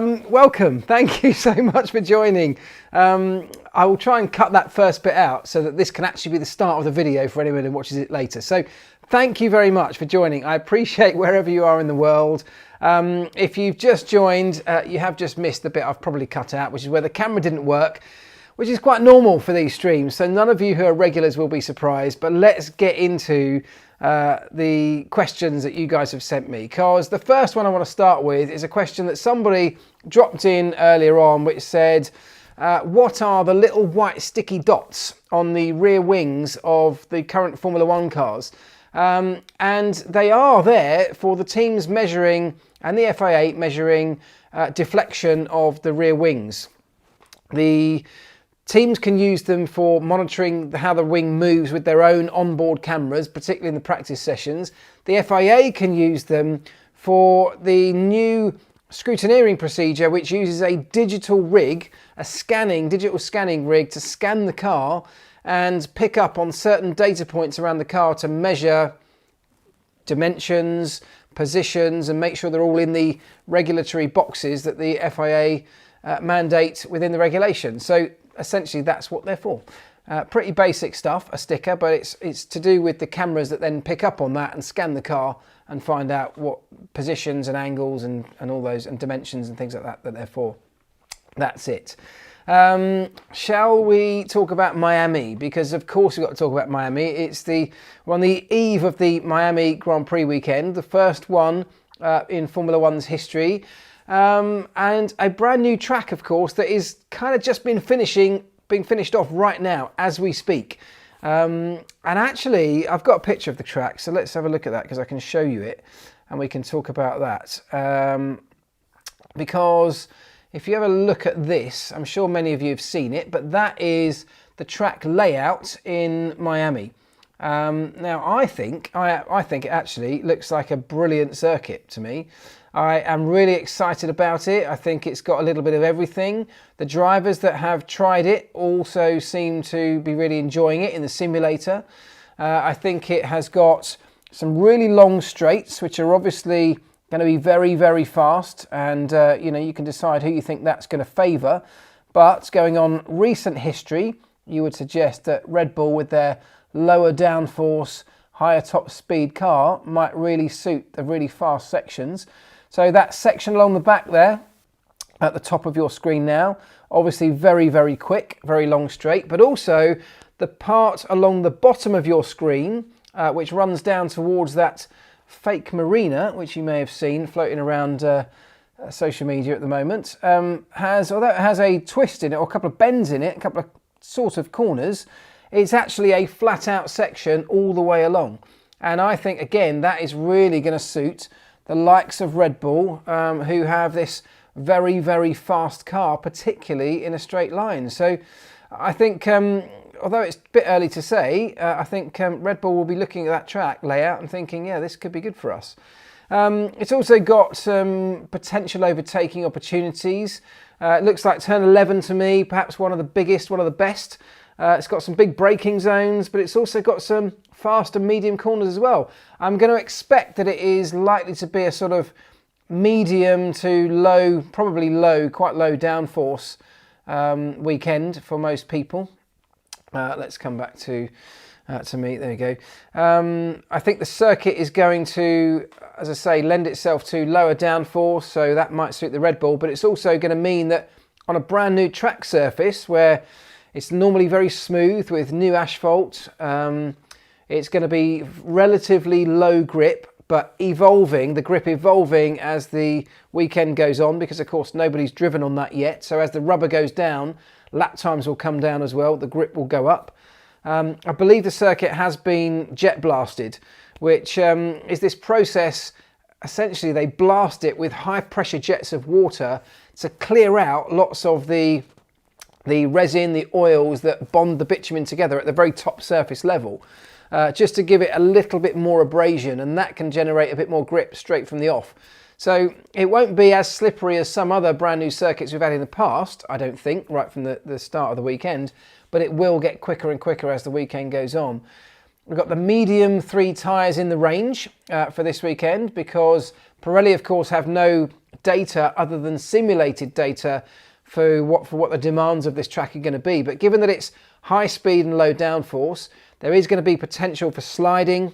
Welcome. Thank you so much for joining. I will try and cut that first bit out so that this can actually be the start of the video for anyone who watches it later. So thank you very much for joining. I appreciate wherever you are in the world. If you've just joined, you have just missed the bit I've probably cut out, which is where the camera didn't work, which is quite normal for these streams. So none of you who are regulars will be surprised, but let's get into the questions that you guys have sent me, because the first one I want to start with is a question that somebody dropped in earlier on, which said, what are the little white sticky dots on the rear wings of the current Formula One cars? And they are there for the teams measuring and the FIA measuring deflection of the rear wings. The teams can use them for monitoring how the wing moves with their own onboard cameras, particularly in the practice sessions. The FIA can use them for the new scrutineering procedure, which uses a digital rig, a digital scanning rig to scan the car and pick up on certain data points around the car to measure dimensions, positions, and make sure they're all in the regulatory boxes that the FIA mandate within the regulation. So essentially that's what they're for. Pretty basic stuff, a sticker, but it's to do with the cameras that then pick up on that and scan the car and find out what positions and angles and all those and dimensions and things like that they're for. That's it. Shall we talk about Miami? Because of course we've got to talk about Miami. It's we're on the eve of the Miami Grand Prix weekend, the first one in Formula One's history. And a brand new track, of course, that is kind of just being finished off right now as we speak. And actually, I've got a picture of the track, so let's have a look at that because I can show you it and we can talk about that. Because if you have a look at this, I'm sure many of you have seen it, but that is the track layout in Miami. Now, I think it actually looks like a brilliant circuit to me. I am really excited about it. I think it's got a little bit of everything. The drivers that have tried it also seem to be really enjoying it in the simulator. I think it has got some really long straights, which are obviously going to be very, very fast. And, you can decide who you think that's going to favour. But going on recent history, you would suggest that Red Bull, with their lower downforce, higher top speed car, might really suit the really fast sections. So that section along the back there, at the top of your screen now, obviously very, very quick, very long straight, but also the part along the bottom of your screen, which runs down towards that fake marina, which you may have seen floating around social media at the moment, although it has a twist in it, or a couple of bends in it, a couple of sort of corners, it's actually a flat out section all the way along. And I think, again, that is really going to suit the likes of Red Bull, who have this very, very fast car, particularly in a straight line. So I think, although it's a bit early to say, I think Red Bull will be looking at that track layout and thinking, yeah, this could be good for us. It's also got some potential overtaking opportunities. It looks like turn 11 to me, perhaps one of the biggest, one of the best. It's got some big braking zones, but it's also got some fast and medium corners as well. I'm going to expect that it is likely to be a sort of medium to low, probably low, quite low downforce weekend for most people. Let's come back to me. There we go. I think the circuit is going to, as I say, lend itself to lower downforce, so that might suit the Red Bull, but it's also going to mean that on a brand new track surface where it's normally very smooth with new asphalt, it's going to be relatively low grip, but the grip evolving as the weekend goes on, because of course nobody's driven on that yet. So as the rubber goes down, lap times will come down as well, the grip will go up. I believe the circuit has been jet blasted, which is this process. Essentially they blast it with high pressure jets of water to clear out lots of the resin, the oils that bond the bitumen together at the very top surface level, just to give it a little bit more abrasion, and that can generate a bit more grip straight from the off. So it won't be as slippery as some other brand new circuits we've had in the past, I don't think, right from the start of the weekend, but it will get quicker and quicker as the weekend goes on. We've got the medium 3 tyres in the range for this weekend, because Pirelli, of course, have no data other than simulated data for what the demands of this track are going to be. But given that it's high speed and low downforce, there is going to be potential for sliding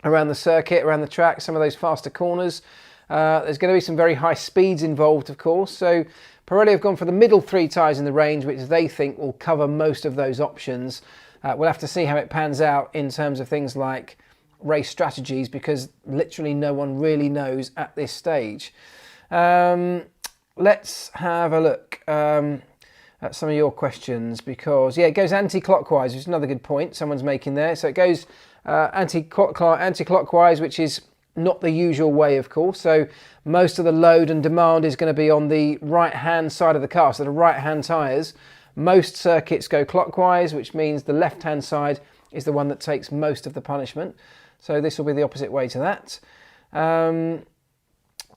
around the circuit, around the track, some of those faster corners. There's going to be some very high speeds involved, of course. So Pirelli have gone for the middle 3 tyres in the range, which they think will cover most of those options. We'll have to see how it pans out in terms of things like race strategies, because literally no one really knows at this stage. Let's have a look at some of your questions, because yeah, it goes anti-clockwise, which is another good point someone's making there. So it goes anti-clockwise, which is not the usual way, of course. So most of the load and demand is going to be on the right-hand side of the car, so the right-hand tyres. Most circuits go clockwise, which means the left-hand side is the one that takes most of the punishment. So this will be the opposite way to that.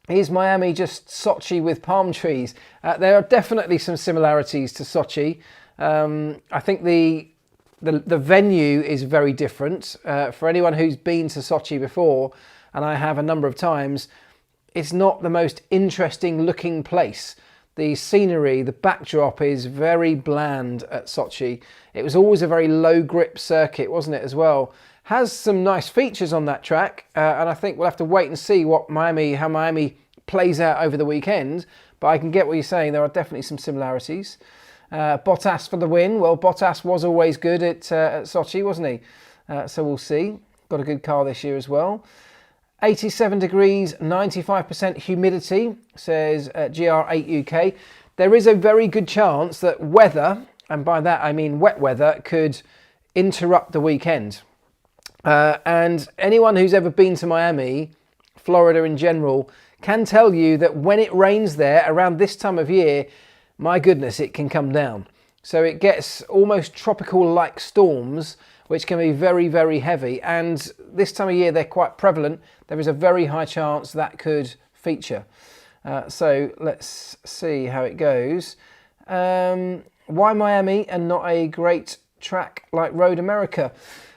Is Miami just Sochi with palm trees? There are definitely some similarities to Sochi. I think the venue is very different. For anyone who's been to Sochi before, and I have a number of times, it's not the most interesting looking place. The scenery, the backdrop is very bland at Sochi. It was always a very low grip circuit, wasn't it, as well? Has some nice features on that track, and I think we'll have to wait and see how Miami plays out over the weekend. But I can get what you're saying. There are definitely some similarities. Bottas for the win. Well, Bottas was always good at Sochi, wasn't he? So we'll see. Got a good car this year as well. 87 degrees, 95% humidity, says GR8UK. There is a very good chance that weather, and by that I mean wet weather, could interrupt the weekend. And anyone who's ever been to Miami, Florida in general, can tell you that when it rains there around this time of year, my goodness, it can come down. So it gets almost tropical-like storms, which can be very, very heavy. And this time of year, they're quite prevalent. There is a very high chance that could feature. So let's see how it goes. Why Miami and not a great track like Road America?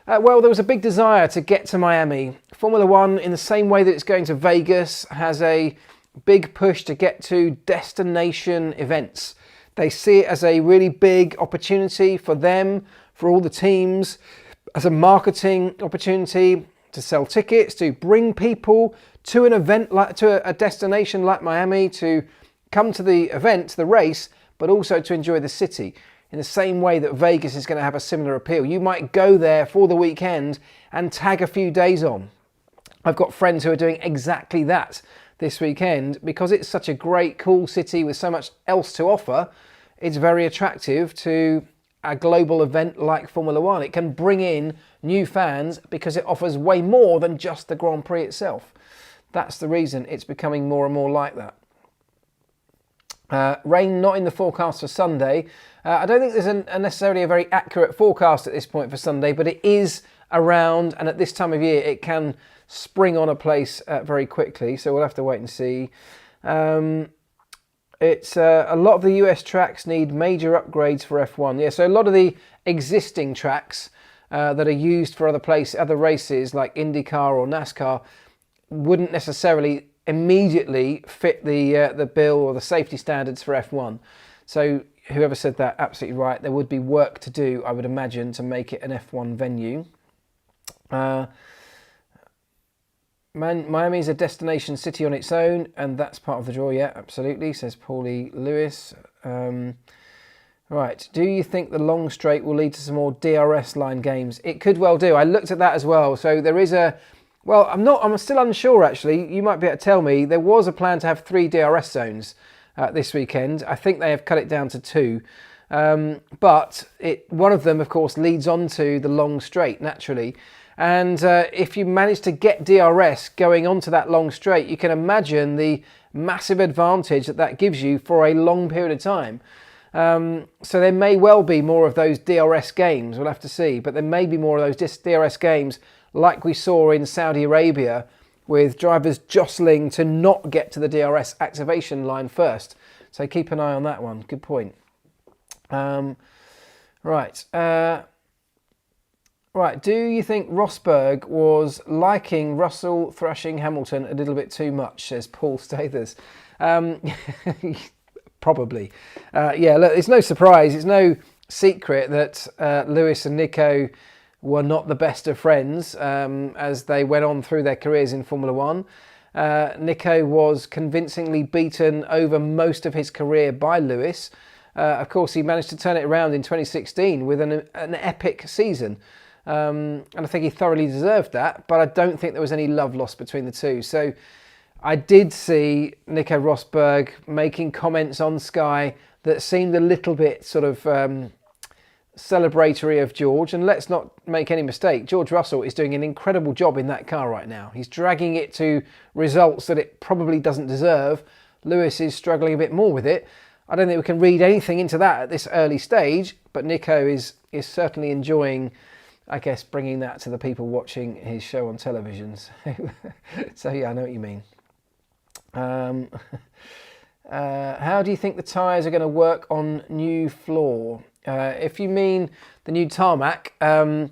Well, there was a big desire to get to Miami. Formula One, in the same way that it's going to Vegas, has a big push to get to destination events. They see it as a really big opportunity for them, for all the teams, as a marketing opportunity to sell tickets, to bring people to an event, to a destination like Miami, to come to the event, the race, but also to enjoy the city. In the same way that Vegas is going to have a similar appeal. You might go there for the weekend and tag a few days on. I've got friends who are doing exactly that this weekend because it's such a great, cool city with so much else to offer. It's very attractive to a global event like Formula One. It can bring in new fans because it offers way more than just the Grand Prix itself. That's the reason it's becoming more and more like that. Rain not in the forecast for Sunday. I don't think there's necessarily a very accurate forecast at this point for Sunday, but it is around, and at this time of year it can spring on a place very quickly, so we'll have to wait and see. It's a lot of the US tracks need major upgrades for F1. Yeah, so a lot of the existing tracks that are used for other races like IndyCar or NASCAR wouldn't necessarily immediately fit the bill or the safety standards for F1. So whoever said that, absolutely right. There would be work to do, I would imagine, to make it an F1 venue. Miami is a destination city on its own, and that's part of the draw. Yeah, absolutely, says Paulie Lewis. Right, do you think the long straight will lead to some more DRS line games? It could well do. I looked at that as well. So there is well, I'm still unsure actually. You might be able to tell me. There was a plan to have 3 DRS zones this weekend. I think they have cut it down to 2. But one of them, of course, leads on to the long straight naturally. And if you manage to get DRS going onto that long straight, you can imagine the massive advantage that gives you for a long period of time. So there may well be more of those DRS games. We'll have to see. But there may be more of those DRS games like we saw in Saudi Arabia, with drivers jostling to not get to the DRS activation line first. So keep an eye on that one. Good point. Right. Right, do you think Rosberg was liking Russell thrashing Hamilton a little bit too much, says Paul Stathers? Probably. Yeah, look, it's no surprise, it's no secret that Lewis and Nico were not the best of friends as they went on through their careers in Formula One. Nico was convincingly beaten over most of his career by Lewis. Of course, he managed to turn it around in 2016 with an epic season. And I think he thoroughly deserved that, but I don't think there was any love lost between the two. So I did see Nico Rosberg making comments on Sky that seemed a little bit sort of celebratory of George. And let's not make any mistake, George Russell is doing an incredible job in that car right now. He's dragging it to results that it probably doesn't deserve. Lewis is struggling a bit more with it. I don't think we can read anything into that at this early stage, but Nico is certainly enjoying, I guess, bringing that to the people watching his show on television. So yeah, I know what you mean. How do you think the tyres are going to work on new floor? If you mean the new tarmac, I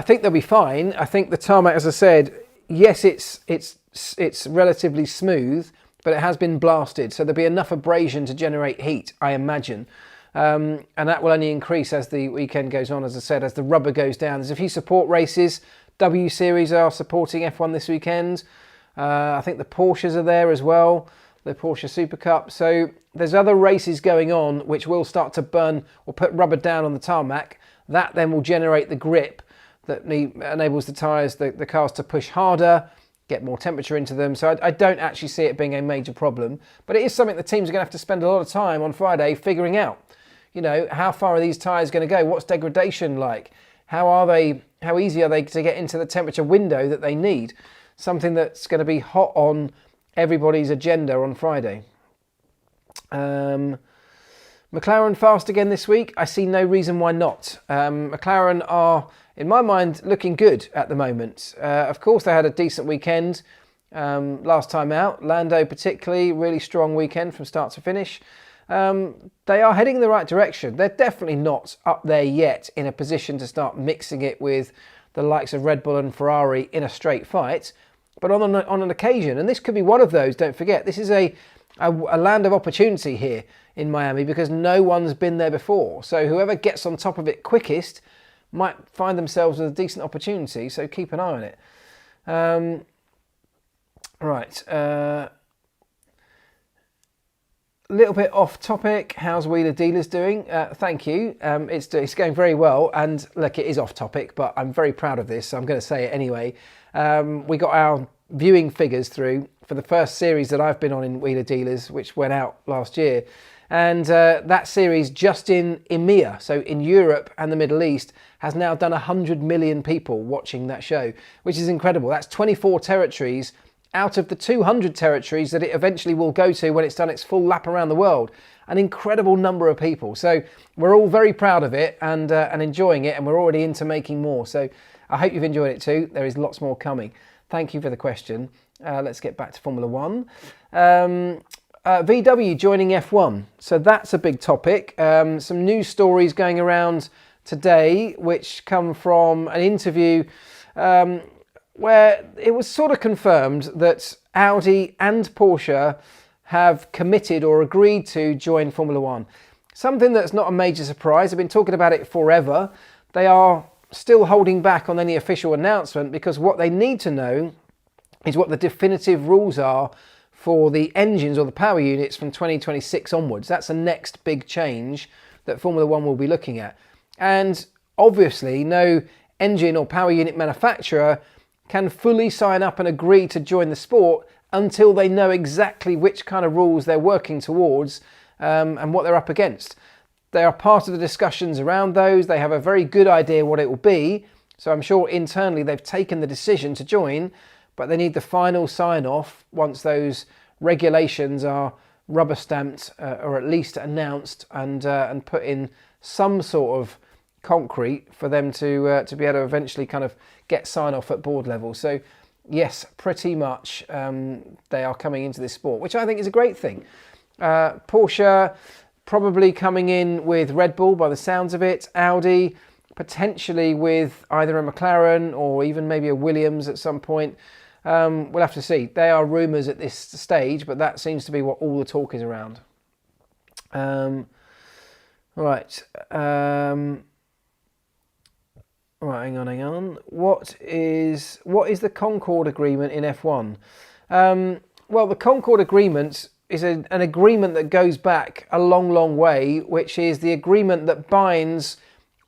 think they'll be fine. I think the tarmac, as I said, yes, it's relatively smooth, but it has been blasted, so there'll be enough abrasion to generate heat, I imagine. And that will only increase as the weekend goes on, as I said, as the rubber goes down. There's a few support races. W Series are supporting F1 this weekend. I think the Porsches are there as well, the Porsche Super Cup. So there's other races going on which will start to burn or put rubber down on the tarmac. That then will generate the grip that enables the tyres, the cars to push harder, get more temperature into them. So I don't actually see it being a major problem, but it is something the teams are going to have to spend a lot of time on Friday figuring out. You know, how far are these tyres going to go? What's degradation like? How easy are they to get into the temperature window that they need? Something that's going to be hot on everybody's agenda on Friday. McLaren fast again this week. I see no reason why not. McLaren are, in my mind, looking good at the moment. Of course, they had a decent weekend last time out. Lando particularly, really strong weekend from start to finish. They are heading in the right direction. They're definitely not up there yet in a position to start mixing it with the likes of Red Bull and Ferrari in a straight fight. But on an occasion, and this could be one of those, don't forget, this is a land of opportunity here in Miami because no one's been there before. So whoever gets on top of it quickest might find themselves with a decent opportunity, so keep an eye on it. Right. A little bit off topic. How's Wheeler Dealers doing? Thank you. It's going very well. And look, it is off topic, but I'm very proud of this, so I'm going to say it anyway. We got our viewing figures through for the first series that I've been on in Wheeler Dealers, which went out last year. And that series just in EMEA, so in Europe and the Middle East, has now done 100 million people watching that show, which is incredible. That's 24 territories out of the 200 territories that it eventually will go to when it's done its full lap around the world. An incredible number of people. So we're all very proud of it and enjoying it, and we're already into making more. So I hope you've enjoyed it too. There is lots more coming. Thank you for the question. Let's get back to Formula One. VW joining F1. So that's a big topic. Some news stories going around today, which come from an interview where it was sort of confirmed that Audi and Porsche have committed or agreed to join Formula One. Something that's not a major surprise. I've been talking about it forever. They are still holding back on any official announcement because what they need to know is what the definitive rules are for the engines or the power units from 2026 onwards. That's the next big change that Formula One will be looking at. And obviously no engine or power unit manufacturer can fully sign up and agree to join the sport until they know exactly which kind of rules they're working towards and what they're up against. They are part of the discussions around those. They have a very good idea what it will be. So I'm sure internally they've taken the decision to join, but they need the final sign-off once those regulations are rubber stamped or at least announced and put in some sort of concrete for them to be able to eventually kind of get sign-off at board level. So yes, pretty much they are coming into this sport, which I think is a great thing. Porsche probably coming in with Red Bull by the sounds of it. Audi potentially with either a McLaren or even maybe a Williams at some point. We'll have to see. They are rumours at this stage, but that seems to be what all the talk is around. Right. Right, hang on. What is the Concord agreement in F1? Well, the Concord agreement is an agreement that goes back a long way, which is the agreement that binds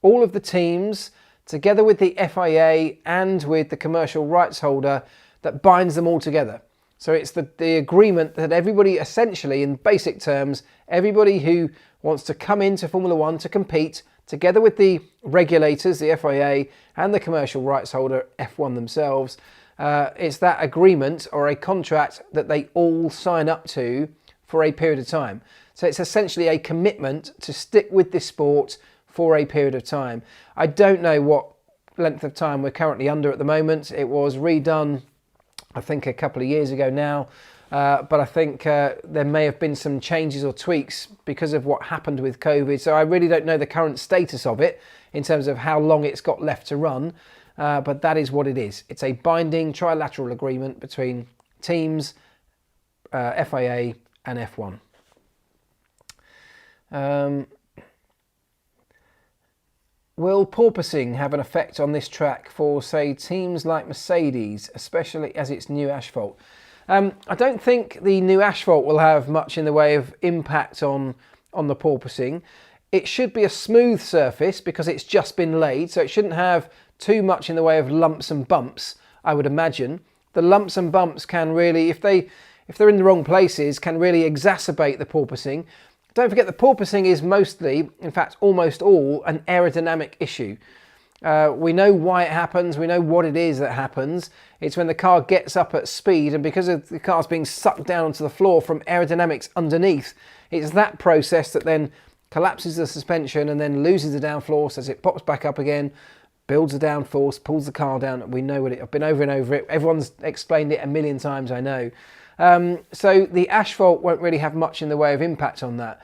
all of the teams together with the FIA and with the commercial rights holder, that binds them all together. So it's the agreement that everybody, essentially in basic terms, everybody who wants to come into Formula One to compete, together with the regulators, the FIA, and the commercial rights holder, F1 themselves, it's that agreement or a contract that they all sign up to for a period of time. So it's essentially a commitment to stick with this sport for a period of time. I don't know what length of time we're currently under at the moment. It was redone, I think, a couple of years ago now. But I think there may have been some changes or tweaks because of what happened with COVID. So I really don't know the current status of it in terms of how long it's got left to run. But that is what it is. It's a binding trilateral agreement between teams, FIA and F1. Will porpoising have an effect on this track for, say, teams like Mercedes, especially as it's new asphalt? I don't think the new asphalt will have much in the way of impact on the porpoising. It should be a smooth surface because it's just been laid, so it shouldn't have too much in the way of lumps and bumps, I would imagine. The lumps and bumps can really, if they're in the wrong places, can really exacerbate the porpoising. Don't forget, the porpoising is mostly, in fact almost all, an aerodynamic issue. We know why it happens, we know what it is that happens. It's when the car gets up at speed, and because of the car's being sucked down onto the floor from aerodynamics underneath, it's that process that then collapses the suspension and then loses the downforce as it pops back up again, builds the downforce, pulls the car down. We know what I've been over and over it. Everyone's explained it a million times, I know. So the asphalt won't really have much in the way of impact on that.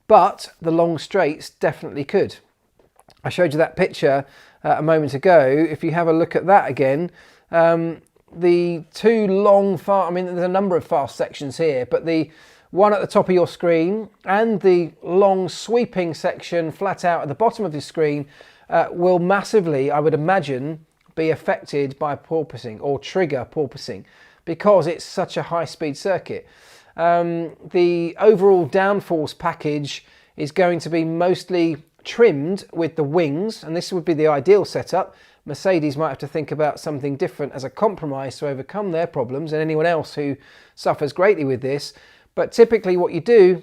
But the long straights definitely could. I showed you that picture a moment ago. If you have a look at that again, the two long I mean, there's a number of fast sections here, but the one at the top of your screen and the long sweeping section flat out at the bottom of your screen will massively, I would imagine, be affected by porpoising or trigger porpoising because it's such a high-speed circuit. The overall downforce package is going to be mostly trimmed with the wings, and this would be the ideal setup. Mercedes might have to think about something different as a compromise to overcome their problems, and anyone else who suffers greatly with this. But typically what you do,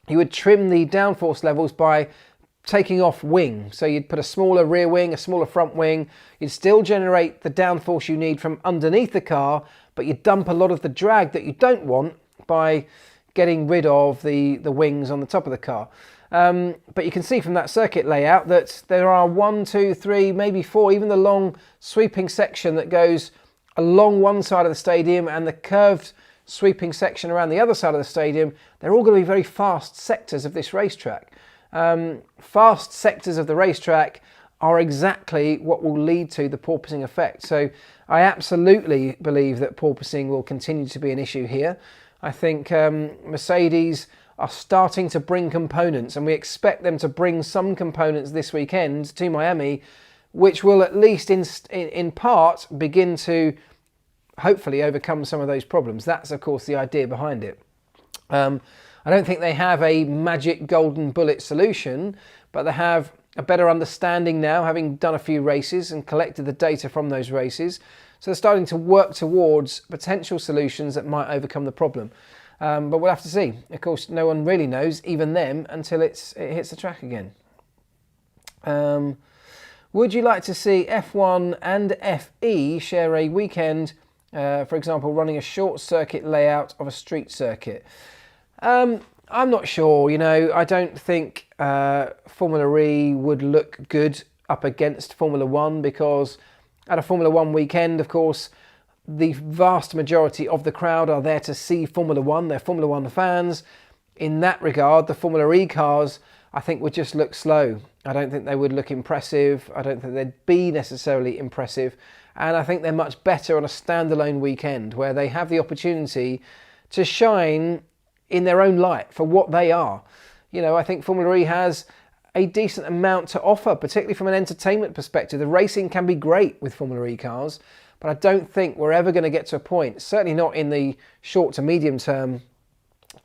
you would trim the downforce levels by taking off wing. So you'd put a smaller rear wing, a smaller front wing. You'd still generate the downforce you need from underneath the car, but you'd dump a lot of the drag that you don't want by getting rid of the wings on the top of the car. But you can see from that circuit layout that there are 1, 2, 3, maybe 4, even the long sweeping section that goes along one side of the stadium and the curved sweeping section around the other side of the stadium. They're all going to be very fast sectors of this racetrack. Fast sectors of the racetrack are exactly what will lead to the porpoising effect. So I absolutely believe that porpoising will continue to be an issue here. I think Mercedes are starting to bring components, and we expect them to bring some components this weekend to Miami, which will at least in part begin to hopefully overcome some of those problems. That's of course the idea behind it. I don't think they have a magic golden bullet solution, but they have a better understanding now, having done a few races and collected the data from those races. So they're starting to work towards potential solutions that might overcome the problem. But we'll have to see. Of course, no one really knows, even them, until it hits the track again. Would you like to see F1 and FE share a weekend, for example, running a short circuit layout of a street circuit? I'm not sure, I don't think Formula E would look good up against Formula One, because at a Formula One weekend, of course, the vast majority of the crowd are there to see Formula One. They're Formula One fans. In that regard, the Formula E cars I think would just look slow. I don't think they would look impressive. I don't think they'd be necessarily impressive. And I think they're much better on a standalone weekend where they have the opportunity to shine in their own light for what they are. You know, I think Formula E has a decent amount to offer, particularly from an entertainment perspective. The racing can be great with Formula E cars, but I don't think we're ever going to get to a point, certainly not in the short to medium term,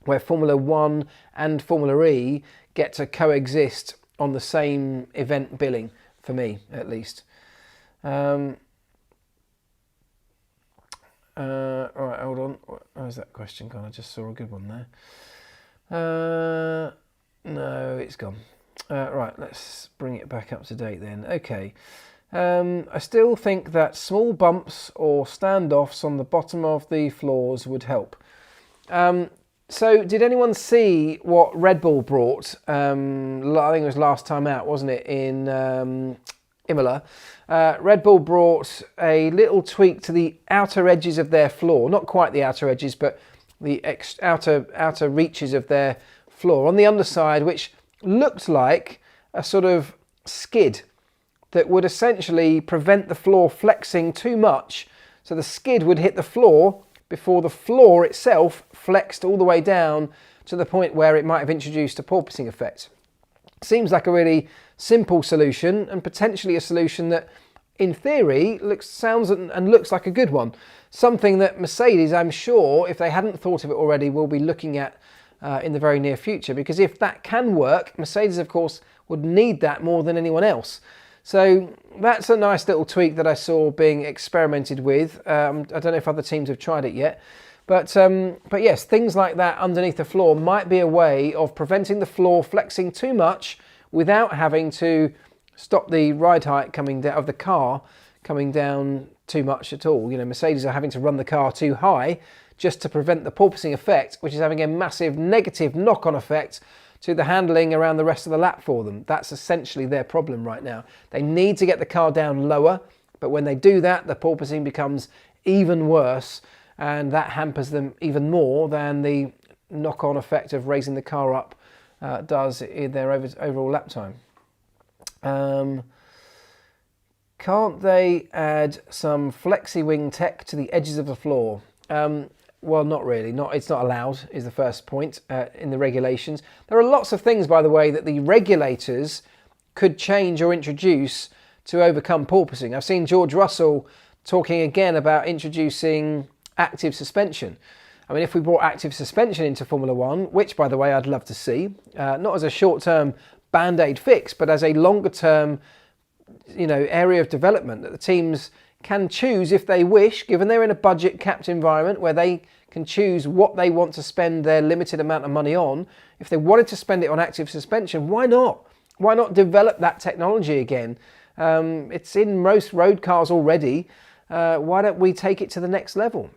where Formula 1 and Formula E get to coexist on the same event billing, for me at least. All right, hold on. Where's that question gone? I just saw a good one there. No, it's gone. Right, let's bring it back up to date then. Okay. I still think that small bumps or standoffs on the bottom of the floors would help. So did anyone see what Red Bull brought? I think it was last time out, wasn't it, in Imola? Red Bull brought a little tweak to the outer edges of their floor. Not quite the outer edges, but the outer reaches of their floor on the underside, which looked like a sort of skid that would essentially prevent the floor flexing too much. So the skid would hit the floor before the floor itself flexed all the way down to the point where it might have introduced a porpoising effect. Seems like a really simple solution, and potentially a solution that in theory sounds and looks like a good one. Something that Mercedes, I'm sure, if they hadn't thought of it already, will be looking at in the very near future, because if that can work, Mercedes of course would need that more than anyone else. So that's a nice little tweak that I saw being experimented with. I don't know if other teams have tried it yet, but yes, things like that underneath the floor might be a way of preventing the floor flexing too much without having to stop the ride height coming down of the car coming down too much at all. You know, Mercedes are having to run the car too high just to prevent the porpoising effect, which is having a massive negative knock-on effect to the handling around the rest of the lap for them. That's essentially their problem right now. They need to get the car down lower, but when they do that, the porpoising becomes even worse, and that hampers them even more than the knock-on effect of raising the car up does in their overall lap time. Can't they add some flexi-wing tech to the edges of the floor? Well, not really. It's not allowed, is the first point in the regulations. There are lots of things, by the way, that the regulators could change or introduce to overcome porpoising. I've seen George Russell talking again about introducing active suspension. I mean, if we brought active suspension into Formula 1, which, by the way, I'd love to see, not as a short-term band-aid fix, but as a longer-term, area of development that the teams can choose if they wish, given they're in a budget-capped environment where they can choose what they want to spend their limited amount of money on. If they wanted to spend it on active suspension, why not? Why not develop that technology again? It's in most road cars already. Why don't we take it to the next level?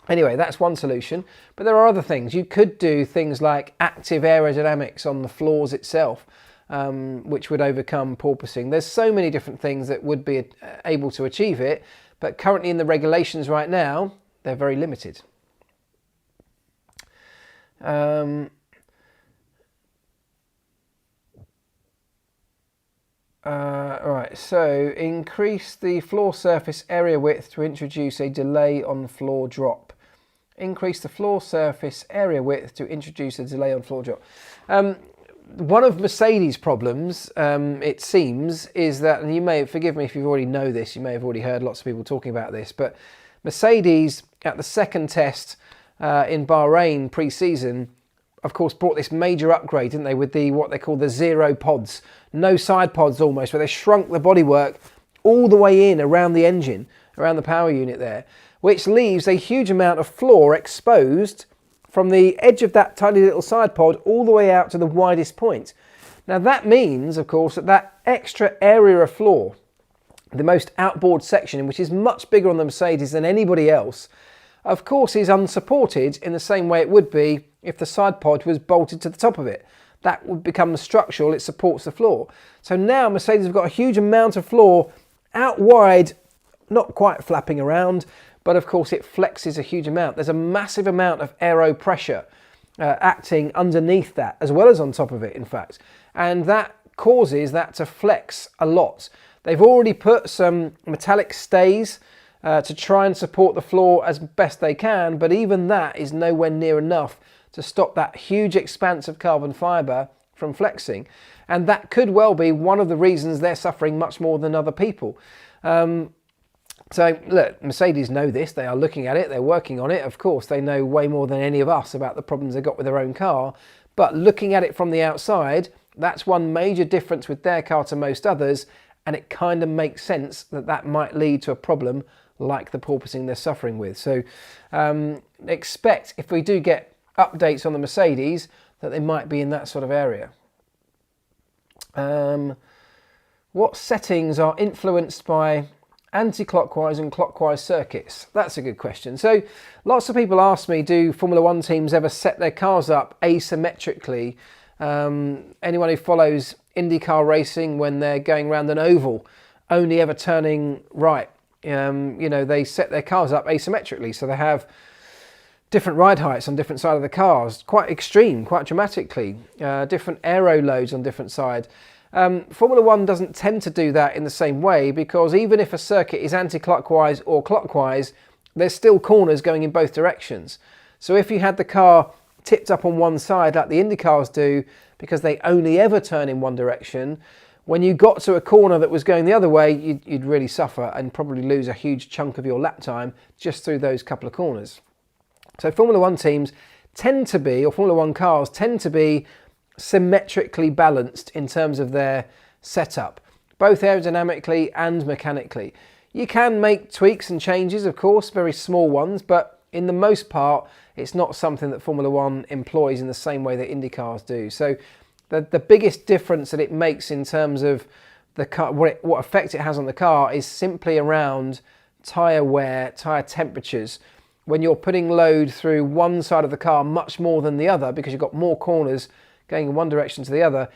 Anyway, that's one solution. But there are other things. You could do things like active aerodynamics on the floors itself, which would overcome porpoising. There's so many different things that would be able to achieve it, but currently in the regulations right now, they're very limited. Right, so increase the floor surface area width to introduce a delay on floor drop. Increase the floor surface area width to introduce a delay on floor drop. One of Mercedes' problems, it seems, is that, and you may forgive me if you already know this, you may have already heard lots of people talking about this, but Mercedes at the second test in Bahrain pre-season, of course, brought this major upgrade, didn't they, with what they call the zero pods, no side pods almost, where they shrunk the bodywork all the way in around the engine, around the power unit there, which leaves a huge amount of floor exposed from the edge of that tiny little side pod all the way out to the widest point. Now that means, of course, that extra area of floor, the most outboard section, which is much bigger on the Mercedes than anybody else, of course is unsupported in the same way it would be if the side pod was bolted to the top of it. That would become structural, it supports the floor. So now Mercedes have got a huge amount of floor out wide, not quite flapping around, but of course it flexes a huge amount. There's a massive amount of aero pressure acting underneath that as well as on top of it, in fact. And that causes that to flex a lot. They've already put some metallic stays to try and support the floor as best they can, but even that is nowhere near enough to stop that huge expanse of carbon fibre from flexing. And that could well be one of the reasons they're suffering much more than other people. So look, Mercedes know this, they are looking at it, they're working on it. Of course, they know way more than any of us about the problems they've got with their own car. But looking at it from the outside, that's one major difference with their car to most others. And it kind of makes sense that that might lead to a problem like the porpoising they're suffering with. So expect, if we do get updates on the Mercedes, that they might be in that sort of area. What settings are influenced by anti-clockwise and clockwise circuits? That's a good question. So lots of people ask me, do Formula One teams ever set their cars up asymmetrically? Anyone who follows IndyCar racing, when they're going around an oval, only ever turning right, you know, they set their cars up asymmetrically. So they have different ride heights on different side of the cars, quite extreme, quite dramatically, different aero loads on different side. Formula One doesn't tend to do that in the same way, because even if a circuit is anti-clockwise or clockwise, there's still corners going in both directions. So if you had the car tipped up on one side like the Indy cars do, because they only ever turn in one direction, when you got to a corner that was going the other way, you'd really suffer and probably lose a huge chunk of your lap time just through those couple of corners. So Formula One teams tend to be, or Formula One cars tend to be, symmetrically balanced in terms of their setup, both aerodynamically and mechanically. You can make tweaks and changes, of course, very small ones, but in the most part, it's not something that Formula One employs in the same way that Indy cars do. So the biggest difference that it makes in terms of the car, what effect it has on the car, is simply around tyre wear, tyre temperatures. When you're putting load through one side of the car much more than the other, because you've got more corners going in one direction to the other,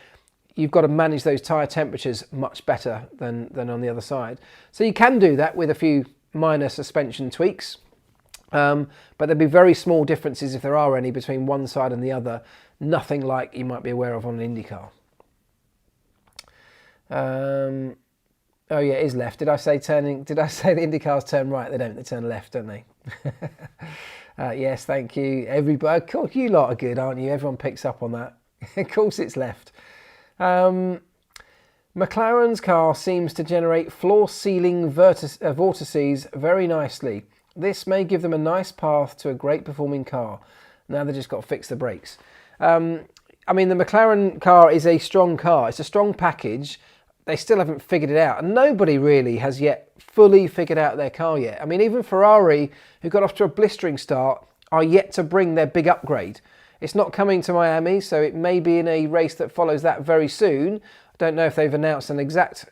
you've got to manage those tyre temperatures much better than on the other side. So you can do that with a few minor suspension tweaks, but there'll be very small differences, if there are any, between one side and the other. Nothing like you might be aware of on an Indy car. Oh yeah, it is left. Did I say the Indy cars turn right? They don't. They turn left, don't they? Yes, thank you, everybody. Cool, you lot are good, aren't you? Everyone picks up on that. Of course it's left. McLaren's car seems to generate floor-sealing vortices very nicely. This may give them a nice path to a great performing car. Now they've just got to fix the brakes. I mean, the McLaren car is a strong car. It's a strong package. They still haven't figured it out. And nobody really has yet fully figured out their car yet. I mean, even Ferrari, who got off to a blistering start, are yet to bring their big upgrade. It's not coming to Miami, so it may be in a race that follows that very soon. I don't know if they've announced an exact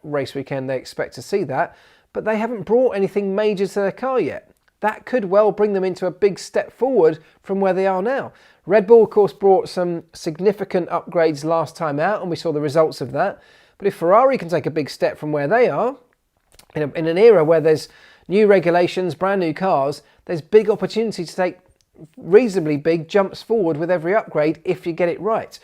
race weekend they expect to see that, but they haven't brought anything major to their car yet. That could well bring them into a big step forward from where they are now. Red Bull, of course, brought some significant upgrades last time out, and we saw the results of that. But if Ferrari can take a big step from where they are, in an era where there's new regulations, brand new cars, there's big opportunity to take reasonably big jumps forward with every upgrade if you get it right.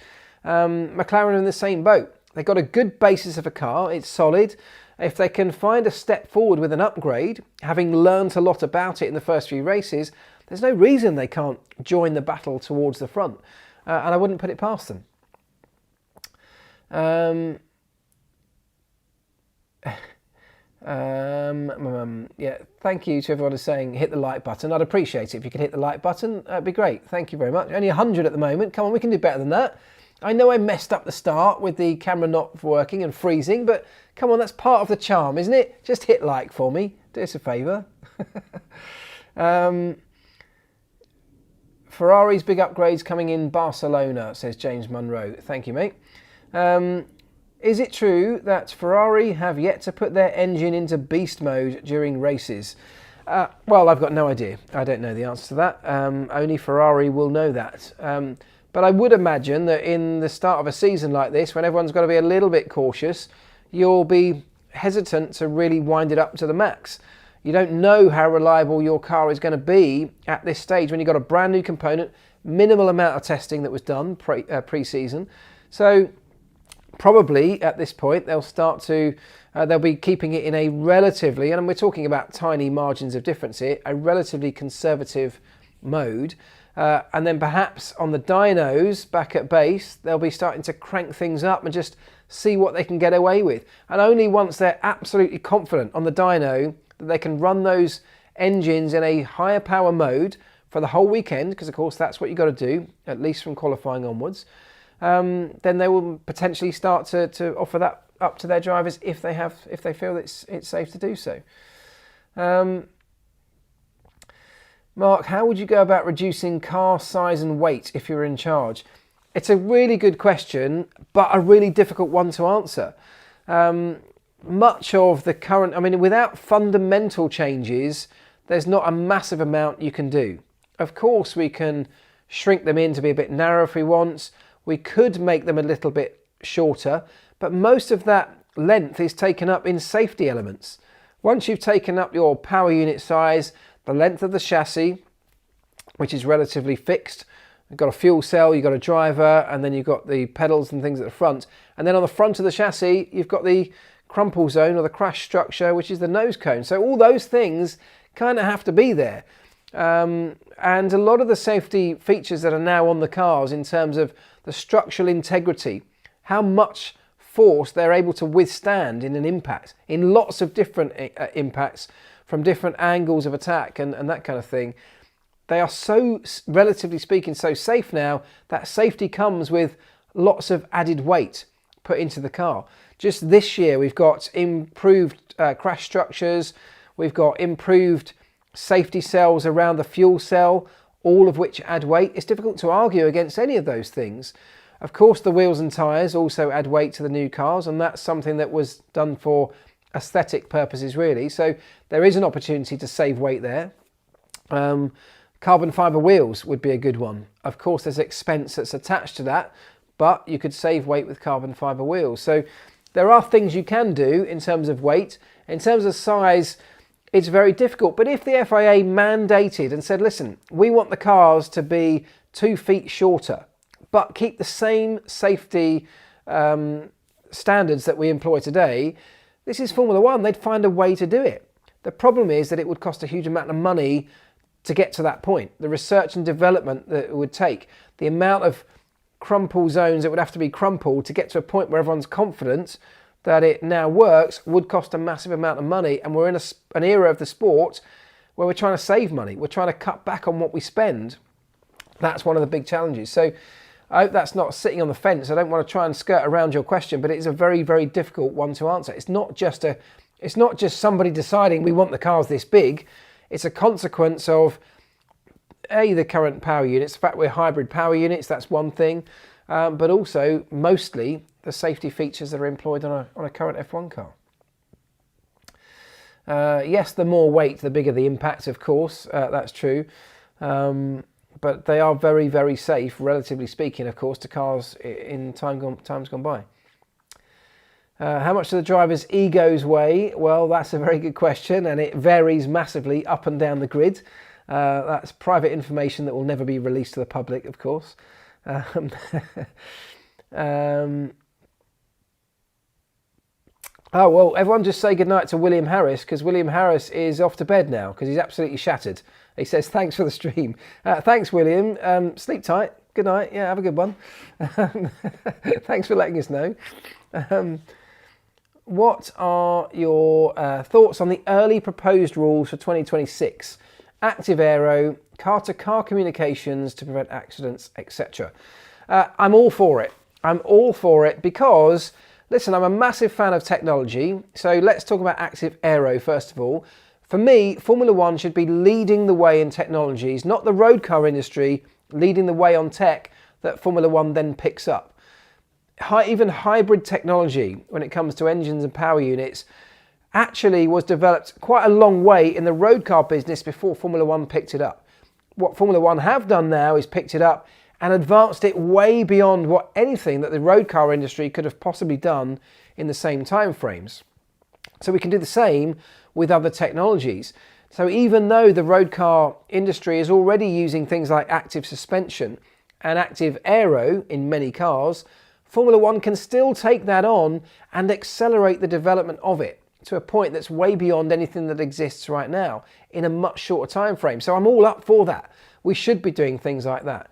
McLaren are in the same boat. They've got a good basis of a car, it's solid. If they can find a step forward with an upgrade, having learnt a lot about it in the first few races, there's no reason they can't join the battle towards the front. And I wouldn't put it past them. Yeah, thank you to everyone who's saying hit the like button. I'd appreciate it if you could hit the like button. That'd be great. Thank you very much. Only 100 at the moment. Come on, we can do better than that. I know I messed up the start with the camera not working and freezing, but come on, that's part of the charm, isn't it? Just hit like for me. Do us a favour. Ferrari's big upgrades coming in Barcelona, says James Munro. Thank you, mate. Is it true that Ferrari have yet to put their engine into beast mode during races? Well, I've got no idea. I don't know the answer to that. Only Ferrari will know that. But I would imagine that in the start of a season like this, when everyone's got to be a little bit cautious, you'll be hesitant to really wind it up to the max. You don't know how reliable your car is going to be at this stage when you've got a brand new component, minimal amount of testing that was done pre-season. So probably at this point they'll start to, they'll be keeping it in a relatively, and we're talking about tiny margins of difference here, a relatively conservative mode. And then perhaps on the dynos back at base, they'll be starting to crank things up and just see what they can get away with. And only once they're absolutely confident on the dyno that they can run those engines in a higher power mode for the whole weekend, because of course that's what you've got to do, at least from qualifying onwards, then they will potentially start to offer that up to their drivers if they feel it's safe to do so. Mark, how would you go about reducing car size and weight if you're in charge? It's a really good question, but a really difficult one to answer. Much of the current, I mean, without fundamental changes, there's not a massive amount you can do. Of course, we can shrink them in to be a bit narrower if we want. We could make them a little bit shorter, but most of that length is taken up in safety elements. Once you've taken up your power unit size, the length of the chassis, which is relatively fixed, you've got a fuel cell, you've got a driver, and then you've got the pedals and things at the front. And then on the front of the chassis, you've got the crumple zone or the crash structure, which is the nose cone. So all those things kind of have to be there. And a lot of the safety features that are now on the cars in terms of the structural integrity, how much force they're able to withstand in an impact, in lots of different impacts from different angles of attack and that kind of thing. They are so, relatively speaking, so safe now that safety comes with lots of added weight put into the car. Just this year we've got improved crash structures, we've got improved safety cells around the fuel cell, all of which add weight. It's difficult to argue against any of those things. Of course, the wheels and tyres also add weight to the new cars, and that's something that was done for aesthetic purposes really. So there is an opportunity to save weight there. Carbon fibre wheels would be a good one. Of course, there's expense that's attached to that, but you could save weight with carbon fibre wheels. So there are things you can do in terms of weight. In terms of size, it's very difficult. But if the FIA mandated and said, listen, we want the cars to be 2 feet shorter, but keep the same safety standards that we employ today, this is Formula One. They'd find a way to do it. The problem is that it would cost a huge amount of money to get to that point. The research and development that it would take, the amount of crumple zones that would have to be crumpled to get to a point where everyone's confident that it now works would cost a massive amount of money. And we're in an era of the sport where we're trying to save money. We're trying to cut back on what we spend. That's one of the big challenges. So I hope that's not sitting on the fence. I don't want to try and skirt around your question, but it is a very, very difficult one to answer. It's not just somebody deciding we want the cars this big. It's a consequence of the current power units. The fact we're hybrid power units, that's one thing, but also mostly the safety features that are employed on a current F1 car. Yes, the more weight, the bigger the impact, of course. That's true. But they are very, very safe, relatively speaking, of course, to cars in times gone by. How much do the drivers' egos weigh? Well, that's a very good question, and it varies massively up and down the grid. That's private information that will never be released to the public, of course. Oh, well, everyone just say goodnight to William Harris, because William Harris is off to bed now, because he's absolutely shattered. He says, thanks for the stream. Thanks, William. Sleep tight. Good night. Yeah, have a good one. Thanks for letting us know. What are your thoughts on the early proposed rules for 2026? Active Aero, car-to-car communications to prevent accidents, etc. I'm all for it. I'm all for it because, listen, I'm a massive fan of technology. So let's talk about Active Aero first of all. For me, Formula One should be leading the way in technologies, not the road car industry leading the way on tech that Formula One then picks up. Even hybrid technology, when it comes to engines and power units, actually was developed quite a long way in the road car business before Formula One picked it up. What Formula One have done now is picked it up and advanced it way beyond what anything that the road car industry could have possibly done in the same time frames. So we can do the same with other technologies. So even though the road car industry is already using things like active suspension and active aero in many cars, Formula One can still take that on and accelerate the development of it to a point that's way beyond anything that exists right now in a much shorter time frame. So I'm all up for that. We should be doing things like that.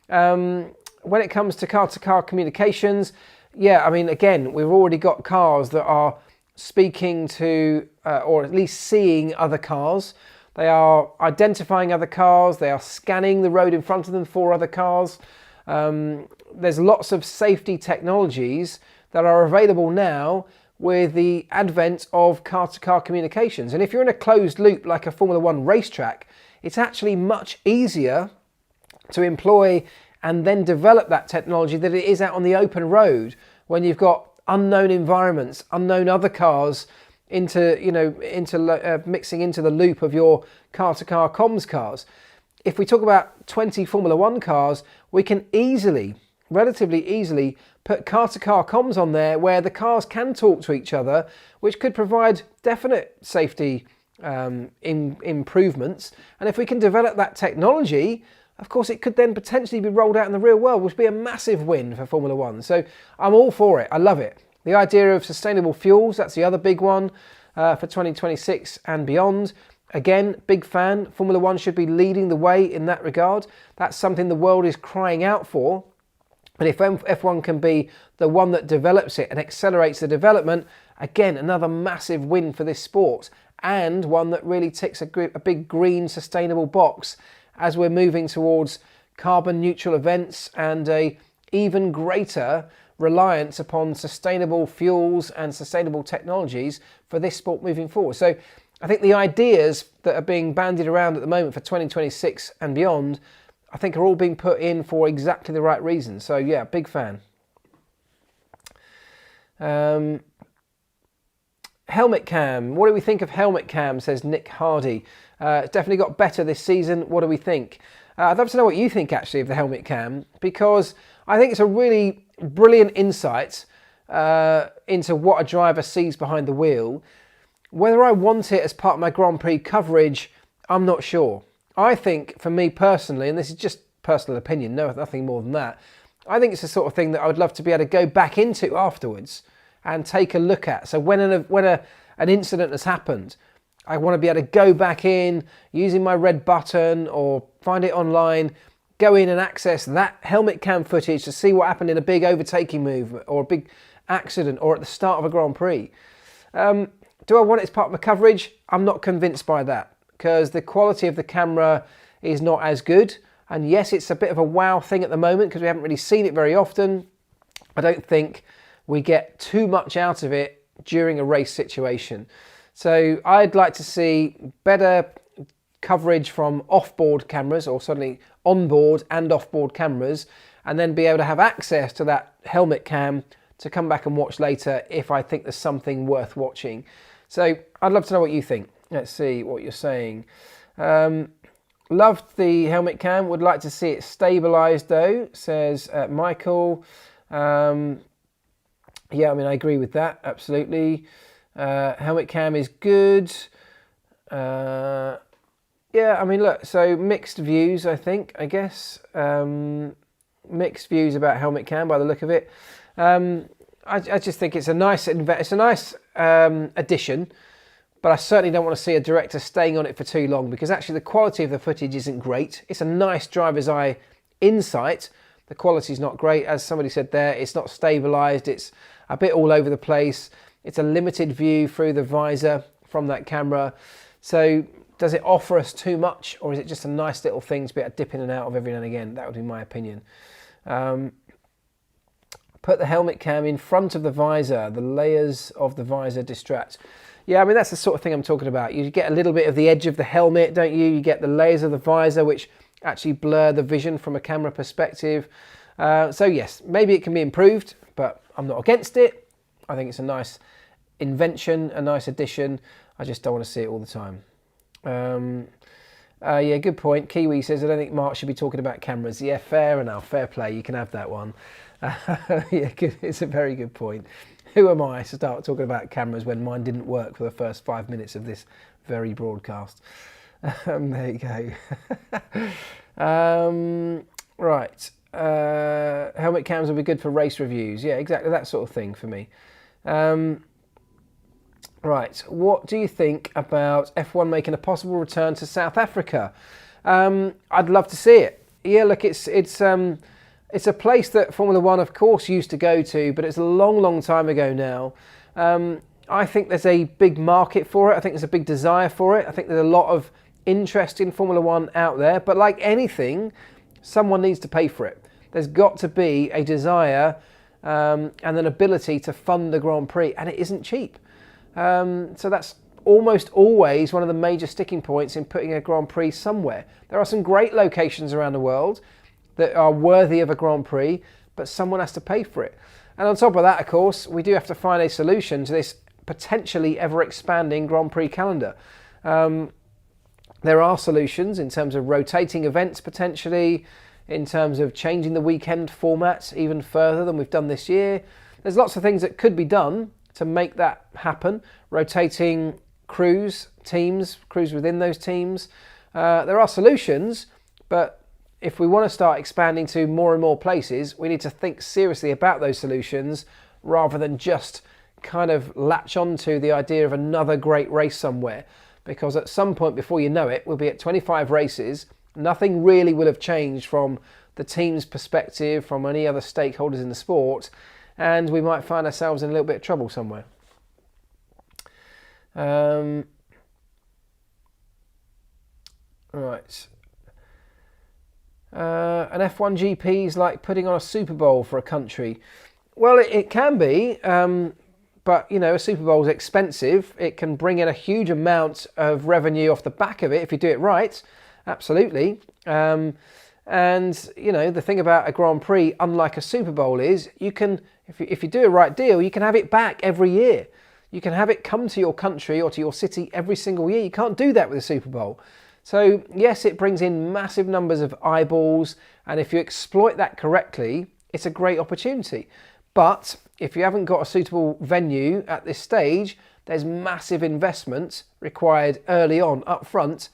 When it comes to car-to-car communications, yeah, I mean, again, we've already got cars that are speaking to, or at least seeing other cars. They are identifying other cars. They are scanning the road in front of them for other cars. There's lots of safety technologies that are available now with the advent of car-to-car communications. And if you're in a closed loop like a Formula One racetrack, it's actually much easier to employ and then develop that technology than it is out on the open road when you've got unknown environments, unknown other cars mixing into the loop of your car-to-car comms cars. If we talk about 20 Formula One cars, we can relatively easily, put car-to-car comms on there where the cars can talk to each other, which could provide definite safety improvements. And if we can develop that technology, of course, it could then potentially be rolled out in the real world, which would be a massive win for Formula One. So I'm all for it. I love it. The idea of sustainable fuels, that's the other big one for 2026 and beyond. Again, big fan. Formula One should be leading the way in that regard. That's something the world is crying out for. And if F1 can be the one that develops it and accelerates the development, again, another massive win for this sport, and one that really ticks a big green sustainable box as we're moving towards carbon neutral events and a even greater reliance upon sustainable fuels and sustainable technologies for this sport moving forward. So I think the ideas that are being bandied around at the moment for 2026 and beyond, I think are all being put in for exactly the right reasons. So yeah, big fan. Helmet cam. What do we think of helmet cam, says Nick Hardy. It's definitely got better this season. What do we think? I'd love to know what you think actually of the helmet cam, because I think it's a really brilliant insight into what a driver sees behind the wheel. Whether I want it as part of my Grand Prix coverage, I'm not sure. I think, for me personally, and this is just personal opinion, nothing more than that, I think it's the sort of thing that I would love to be able to go back into afterwards and take a look at. So when an incident has happened, I want to be able to go back in using my red button or find it online, go in and access that helmet cam footage to see what happened in a big overtaking move or a big accident or at the start of a Grand Prix. Do I want it as part of my coverage? I'm not convinced by that, because the quality of the camera is not as good. And yes, it's a bit of a wow thing at the moment because we haven't really seen it very often. I don't think we get too much out of it during a race situation. So I'd like to see better coverage from off-board cameras, or certainly on-board and off-board cameras, and then be able to have access to that helmet cam to come back and watch later if I think there's something worth watching. So I'd love to know what you think. Let's see what you're saying. Loved the helmet cam. Would like to see it stabilised though, says Michael. Yeah, I mean, I agree with that. Absolutely. Helmet cam is good. Yeah, I mean, look, so mixed views, I guess. Mixed views about helmet cam by the look of it. I just think it's a nice addition, but I certainly don't want to see a director staying on it for too long, because actually the quality of the footage isn't great. It's a nice driver's eye insight. The quality's not great, as somebody said there. It's not stabilised. It's a bit all over the place. It's a limited view through the visor from that camera. So does it offer us too much, or is it just a nice little thing to be able to dip in and out of every now and again? That would be my opinion. Put the helmet cam in front of the visor. The layers of the visor distract. Yeah, I mean, that's the sort of thing I'm talking about. You get a little bit of the edge of the helmet, don't you? You get the layers of the visor, which actually blur the vision from a camera perspective. So yes, maybe it can be improved, but I'm not against it. I think it's a nice invention, a nice addition. I just don't want to see it all the time. Yeah, good point. Kiwi says, I don't think Marc should be talking about cameras. Yeah, fair enough. Fair play. You can have that one. Yeah, good. It's a very good point. Who am I to start talking about cameras when mine didn't work for the first 5 minutes of this very broadcast? There you go. Right. Helmet cams will be good for race reviews. Yeah, exactly that sort of thing for me. Right. What do you think about F1 making a possible return to South Africa? I'd love to see it. Yeah, look, it's a place that Formula One, of course, used to go to, but it's a long, long time ago now. I think there's a big market for it. I think there's a big desire for it. I think there's a lot of interest in Formula One out there. But like anything, someone needs to pay for it. There's got to be a desire and an ability to fund the Grand Prix, and it isn't cheap. So that's almost always one of the major sticking points in putting a Grand Prix somewhere. There are some great locations around the world that are worthy of a Grand Prix, but someone has to pay for it. And on top of that, of course, we do have to find a solution to this potentially ever-expanding Grand Prix calendar. There are solutions in terms of rotating events potentially, in terms of changing the weekend format even further than we've done this year. There's lots of things that could be done to make that happen. Rotating crews within those teams. There are solutions, but if we want to start expanding to more and more places, we need to think seriously about those solutions rather than just kind of latch on to the idea of another great race somewhere. Because at some point before you know it, we'll be at 25 races. Nothing really will have changed from the team's perspective, from any other stakeholders in the sport, and we might find ourselves in a little bit of trouble somewhere. Right. An F1 GP is like putting on a Super Bowl for a country. Well, it can be, but you know, a Super Bowl is expensive. It can bring in a huge amount of revenue off the back of it if you do it right. Absolutely. And you know, the thing about a Grand Prix, unlike a Super Bowl, is you can, if you do a right deal, you can have it back every year. You can have it come to your country or to your city every single year. You can't do that with a Super Bowl. So yes, it brings in massive numbers of eyeballs, and if you exploit that correctly, it's a great opportunity. But if you haven't got a suitable venue at this stage, there's massive investment required early on, up front,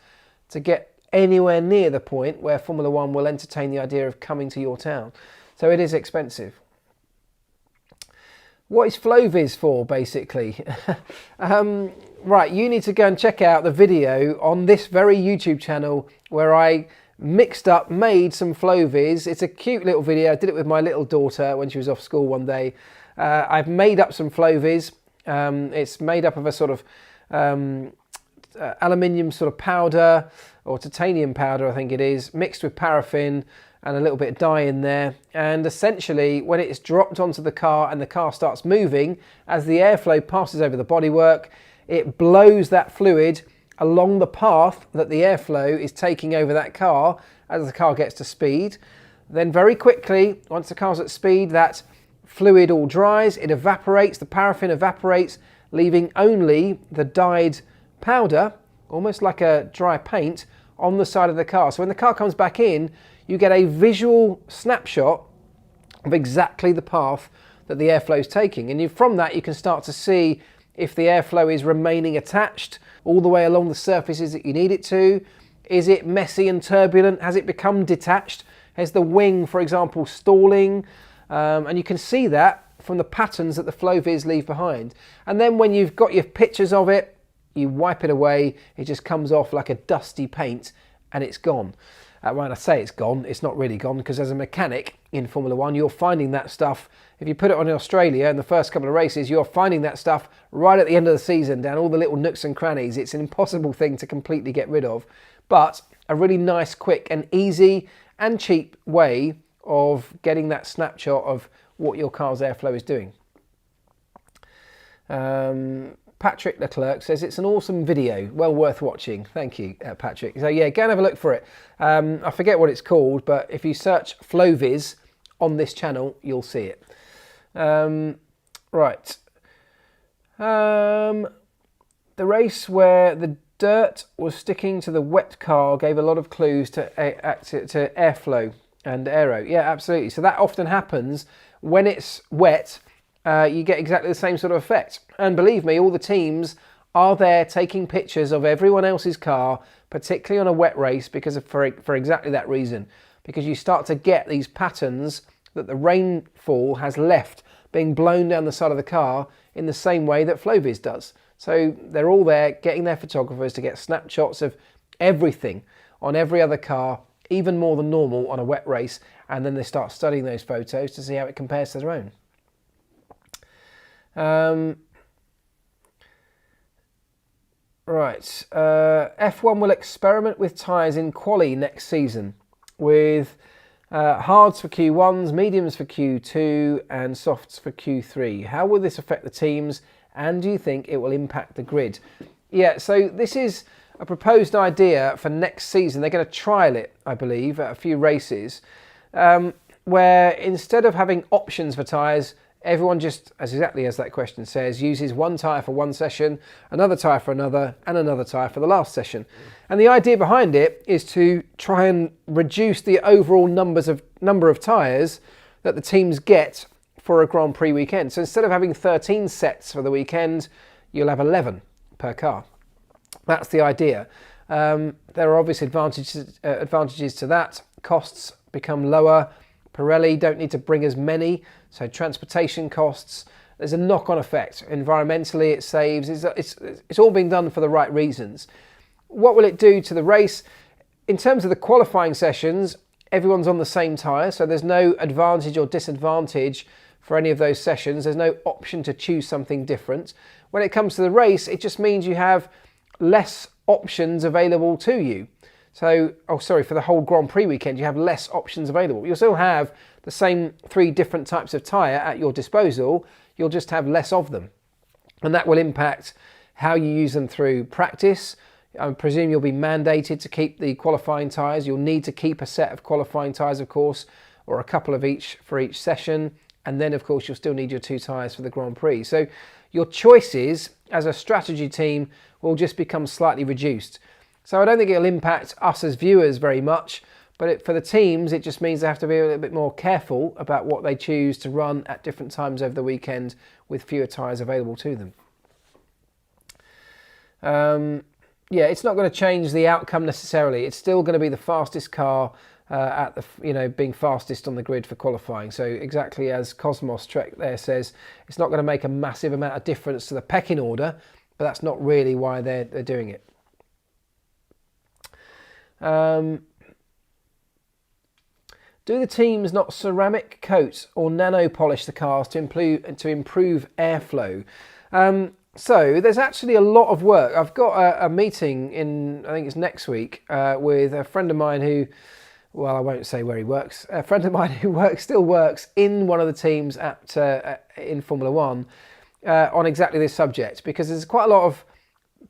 to get anywhere near the point where Formula One will entertain the idea of coming to your town. So it is expensive. What is FlowViz for, basically? Right, you need to go and check out the video on this very YouTube channel where I made some FlowViz. It's a cute little video. I did it with my little daughter when she was off school one day. I've made up some FlowViz. It's made up of a sort of aluminium sort of powder, or titanium powder I think it is, mixed with paraffin and a little bit of dye in there. And essentially when it's dropped onto the car and the car starts moving, as the airflow passes over the bodywork, it blows that fluid along the path that the airflow is taking over that car as the car gets to speed. Then very quickly, once the car's at speed, that fluid all dries, it evaporates, the paraffin evaporates, leaving only the dyed powder, almost like a dry paint, on the side of the car. So when the car comes back in, you get a visual snapshot of exactly the path that the airflow is taking. And from that, you can start to see if the airflow is remaining attached all the way along the surfaces that you need it to. Is it messy and turbulent? Has it become detached? Has the wing, for example, stalling? And you can see that from the patterns that the FlowViz leave behind. And then when you've got your pictures of it, you wipe it away, it just comes off like a dusty paint and it's gone. When I say it's gone, it's not really gone, because as a mechanic in Formula One, you're finding that stuff. If you put it on in Australia in the first couple of races, you're finding that stuff right at the end of the season, down all the little nooks and crannies. It's an impossible thing to completely get rid of, but a really nice, quick and easy and cheap way of getting that snapshot of what your car's airflow is doing. Patrick Leclerc says it's an awesome video, well worth watching. Thank you, Patrick. So yeah, go and have a look for it. I forget what it's called, but if you search FlowViz on this channel, you'll see it. Right. The race where the dirt was sticking to the wet car gave a lot of clues to airflow and Aero. Yeah, absolutely. So that often happens when it's wet. you get exactly the same sort of effect. And believe me, all the teams are there taking pictures of everyone else's car, particularly on a wet race, because for exactly that reason. Because you start to get these patterns that the rainfall has left being blown down the side of the car in the same way that Flovis does. So they're all there getting their photographers to get snapshots of everything on every other car, even more than normal on a wet race, and then they start studying those photos to see how it compares to their own. Right, F1 will experiment with tyres in quali next season with hards for Q1s, mediums for Q2 and softs for Q3. How will this affect the teams, and do you think it will impact the grid? Yeah, so this is a proposed idea for next season. They're going to trial it, I believe, at a few races, where instead of having options for tyres, everyone just, exactly as that question says, uses one tyre for one session, another tyre for another, and another tyre for the last session. And the idea behind it is to try and reduce the overall number of tyres that the teams get for a Grand Prix weekend. So instead of having 13 sets for the weekend, you'll have 11 per car. That's the idea. There are obvious advantages to that. Costs become lower. Pirelli don't need to bring as many, so transportation costs, there's a knock-on effect. Environmentally it saves, it's all being done for the right reasons. What will it do to the race? In terms of the qualifying sessions, everyone's on the same tyre, so there's no advantage or disadvantage for any of those sessions. There's no option to choose something different. When it comes to the race, it just means you have less options available to you. So, for the whole Grand Prix weekend, you have less options available. You'll still have the same 3 different types of tyre at your disposal, you'll just have less of them. And that will impact how you use them through practice. I presume you'll be mandated to keep the qualifying tyres. You'll need to keep a set of qualifying tyres, of course, or a couple of each for each session. And then, of course, you'll still need your 2 tyres for the Grand Prix. So your choices as a strategy team will just become slightly reduced. So I don't think it'll impact us as viewers very much, but for the teams, it just means they have to be a little bit more careful about what they choose to run at different times over the weekend with fewer tyres available to them. Yeah, it's not going to change the outcome necessarily. It's still going to be the fastest car being fastest on the grid for qualifying. So exactly as Cosmos Trek there says, it's not going to make a massive amount of difference to the pecking order, but that's not really why they're doing it. Do the teams not ceramic coat or nano polish the cars to improve airflow? So there's actually a lot of work. I've got a meeting in, I think it's next week, with a friend of mine who, well, I won't say where he works, a friend of mine who still works in one of the teams in Formula One on exactly this subject, because there's quite a lot of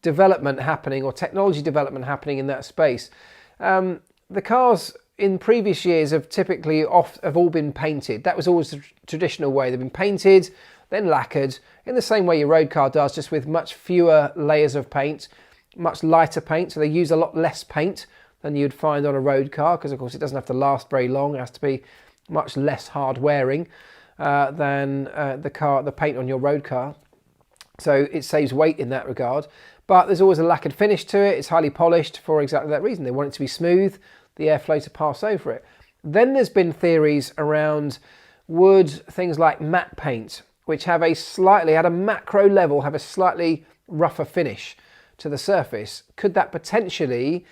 development happening, or technology development happening in that space. The cars in previous years have all been painted. That was always the traditional way. They've been painted, then lacquered, in the same way your road car does, just with much fewer layers of paint, much lighter paint. So they use a lot less paint than you'd find on a road car, because of course it doesn't have to last very long. It has to be much less hard wearing than the paint on your road car. So it saves weight in that regard. But there's always a lacquered finish to it. It's highly polished for exactly that reason. They want it to be smooth, the airflow to pass over it. Then there's been theories around wood, things like matte paint, which have at a macro level, have a slightly rougher finish to the surface. Could that potentially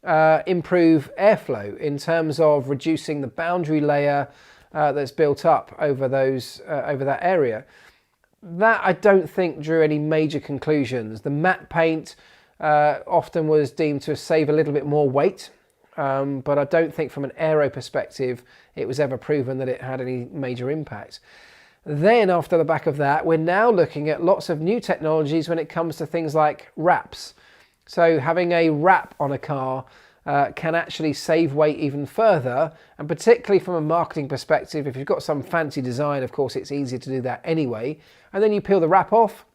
improve airflow in terms of reducing the boundary layer that's built up over that area? That I don't think drew any major conclusions. The matte paint often was deemed to save a little bit more weight, but I don't think from an aero perspective it was ever proven that it had any major impact. Then after the back of that, we're now looking at lots of new technologies when it comes to things like wraps. So having a wrap on a car can actually save weight even further, and particularly from a marketing perspective, if you've got some fancy design, of course it's easier to do that anyway, and then you peel the wrap off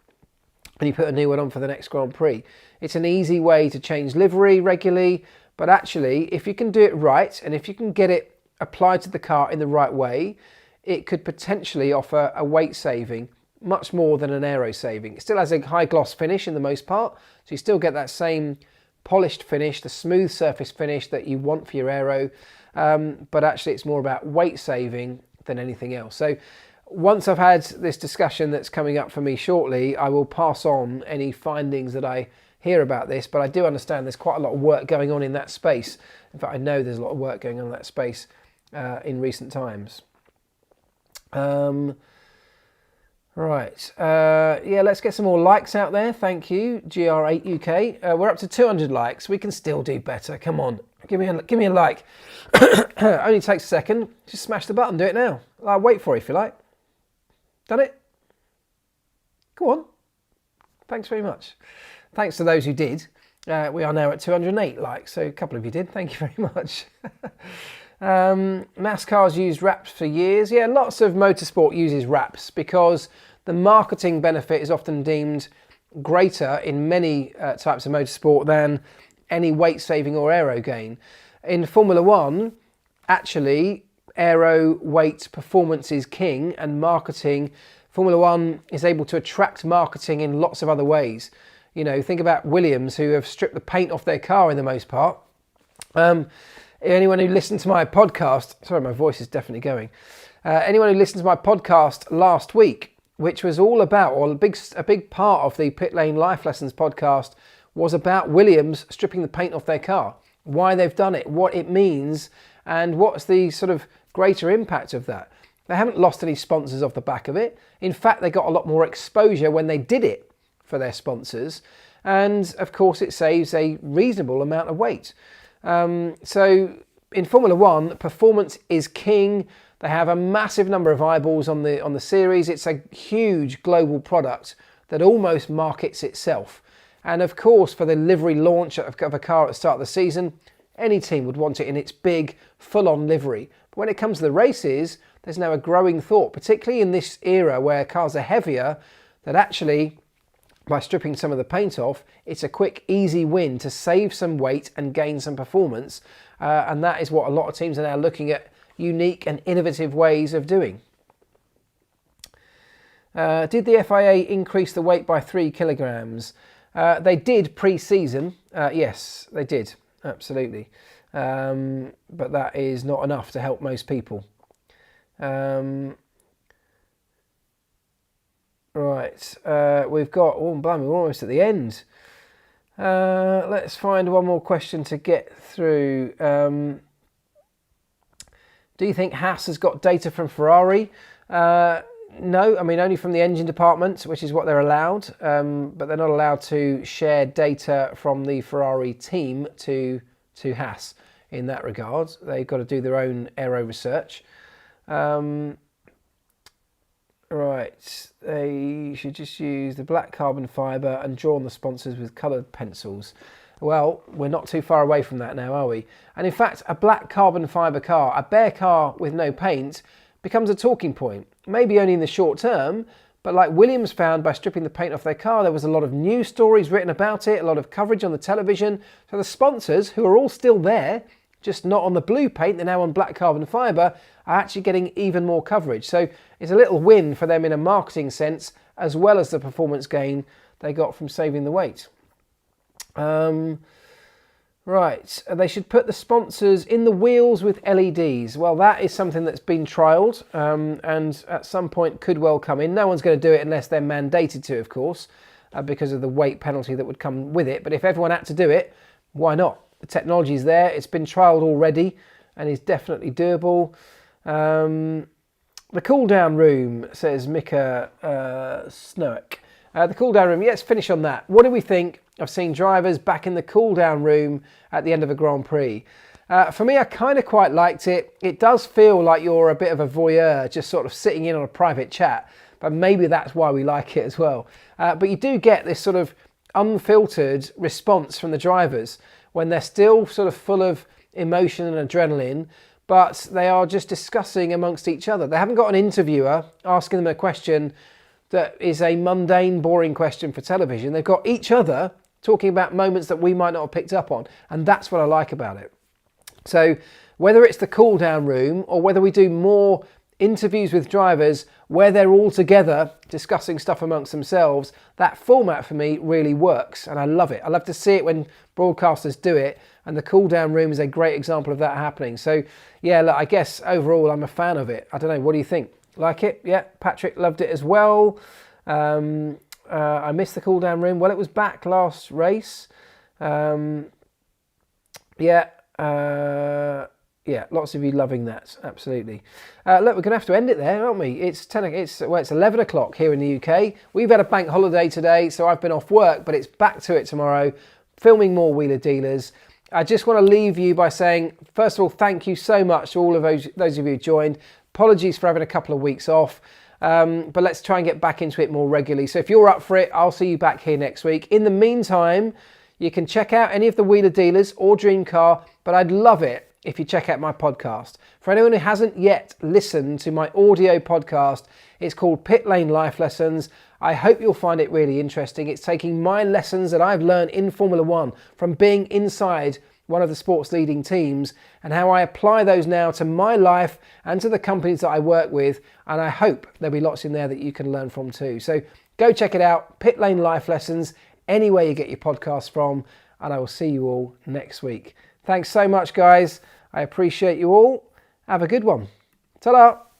and you put a new one on for the next Grand Prix. It's an easy way to change livery regularly, but actually if you can do it right, and if you can get it applied to the car in the right way, it could potentially offer a weight saving, much more than an aero saving. It still has a high gloss finish in the most part, so you still get that same polished finish, the smooth surface finish that you want for your aero, but actually it's more about weight saving than anything else. So once I've had this discussion that's coming up for me shortly, I will pass on any findings that I hear about this, but I do understand there's quite a lot of work going on in that space. In fact, I know there's a lot of work going on in that space in recent times. Right, yeah, let's get some more likes out there. Thank you, GR8UK. We're up to 200 likes. We can still do better. Come on, give me a like. Only takes a second. Just smash the button. Do it now. I'll wait for you if you like. Done it? Go on. Thanks very much. Thanks to those who did. We are now at 208 likes, so a couple of you did. Thank you very much. NASCAR's used wraps for years. Yeah, lots of motorsport uses wraps because the marketing benefit is often deemed greater in many types of motorsport than any weight saving or aero gain. In Formula One, actually, aero weight performance is king, and marketing, Formula One is able to attract marketing in lots of other ways. You know, think about Williams, who have stripped the paint off their car in the most part. Anyone who listened to my podcast, sorry, my voice is definitely going. Anyone who listened to my podcast last week, which was all about, or a big part of the Pit Lane Life Lessons podcast was about Williams stripping the paint off their car, why they've done it, what it means, and what's the sort of greater impact of that. They haven't lost any sponsors off the back of it. In fact, they got a lot more exposure when they did it for their sponsors. And of course, it saves a reasonable amount of weight. So in Formula One, performance is king. They have a massive number of eyeballs on the series. It's a huge global product that almost markets itself. And of course, for the livery launch of a car at the start of the season, any team would want it in its big, full-on livery. But when it comes to the races, there's now a growing thought, particularly in this era where cars are heavier, that actually, by stripping some of the paint off, it's a quick, easy win to save some weight and gain some performance. And that is what a lot of teams are now looking at, unique and innovative ways of doing. Did the FIA increase the weight by 3 kilograms? They did pre-season. Yes, they did. Absolutely. But that is not enough to help most people. Right, we've got, oh blimey, we're almost at the end. Let's find one more question to get through. Do you think Haas has got data from Ferrari? No, I mean only from the engine department, which is what they're allowed, but they're not allowed to share data from the Ferrari team to Haas in that regard. They've got to do their own aero research. Right, they should just use the black carbon fibre and draw on the sponsors with coloured pencils. Well, we're not too far away from that now, are we? And in fact, a black carbon fibre car, a bare car with no paint, becomes a talking point. Maybe only in the short term, but like Williams found by stripping the paint off their car, there was a lot of news stories written about it, a lot of coverage on the television. So the sponsors, who are all still there, just not on the blue paint, they're now on black carbon fibre, are actually getting even more coverage. So it's a little win for them in a marketing sense, as well as the performance gain they got from saving the weight. Right, they should put the sponsors in the wheels with LEDs. Well, that is something that's been trialled and at some point could well come in. No one's going to do it unless they're mandated to, of course, because of the weight penalty that would come with it. But if everyone had to do it, why not? The technology's there, it's been trialled already and is definitely doable. The cool down room, says Mika Snowick. The cool down room, let's finish on that. What do we think of seeing drivers back in the cool down room at the end of a Grand Prix? For me, I kind of quite liked it. It does feel like you're a bit of a voyeur, just sort of sitting in on a private chat, but maybe that's why we like it as well. But you do get this sort of unfiltered response from the drivers when they're still sort of full of emotion and adrenaline, but they are just discussing amongst each other. They haven't got an interviewer asking them a question that is a mundane, boring question for television. They've got each other talking about moments that we might not have picked up on, and that's what I like about it. So whether it's the cool down room or whether we do more interviews with drivers where they're all together discussing stuff amongst themselves, that format for me really works and I love it. I love to see it when broadcasters do it, and the cool down room is a great example of that happening. So yeah, look, I guess overall I'm a fan of it. I don't know, what do you think? Like it? Yeah, Patrick loved it as well. I missed the cool down room. Well, it was back last race. Yeah, lots of you loving that, absolutely. Look, we're going to have to end it there, aren't we? It's 11 o'clock here in the UK. We've had a bank holiday today, so I've been off work, but it's back to it tomorrow, filming more Wheeler Dealers. I just want to leave you by saying, first of all, thank you so much to all of those of you who joined. Apologies for having a couple of weeks off, but let's try and get back into it more regularly. So if you're up for it, I'll see you back here next week. In the meantime, you can check out any of the Wheeler Dealers or Dream Car, but I'd love it if you check out my podcast. For anyone who hasn't yet listened to my audio podcast, it's called Pit Lane Life Lessons. I hope you'll find it really interesting. It's taking my lessons that I've learned in Formula One from being inside one of the sport's leading teams and how I apply those now to my life and to the companies that I work with. And I hope there'll be lots in there that you can learn from too. So go check it out, Pit Lane Life Lessons, anywhere you get your podcasts from, and I will see you all next week. Thanks so much, guys. I appreciate you all. Have a good one. Ta-da!